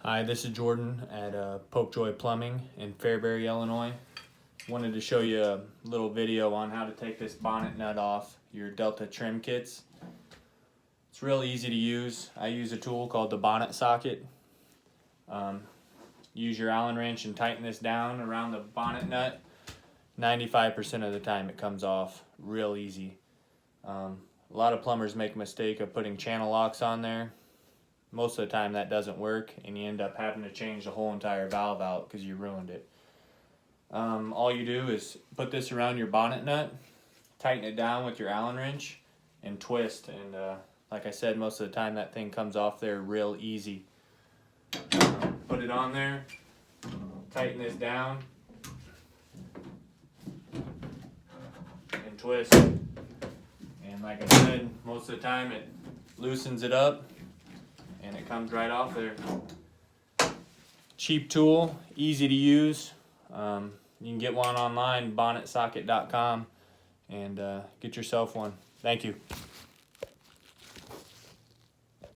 Hi, this is Jordan at Popejoy Plumbing in Fairbury, Illinois. Wanted to show you a little video on how to take this bonnet nut off your Delta trim kits. It's real easy to use. I use a tool called the bonnet socket. Use your Allen wrench and tighten this down around the bonnet nut. 95% of the time it comes off real easy. A lot of plumbers make a mistake of putting channel locks on there. Most of the time that doesn't work and you end up having to change the whole entire valve out because you ruined it. All you do is put this around your bonnet nut, tighten it down with your Allen wrench, and twist. And like I said, most of the time that thing comes off there real easy. Put it on there, tighten this down, and twist. And like I said, most of the time it loosens it up and it comes right off there. Cheap tool, easy to use. You can get one online, bonnetsocket.com, and get yourself one. Thank you.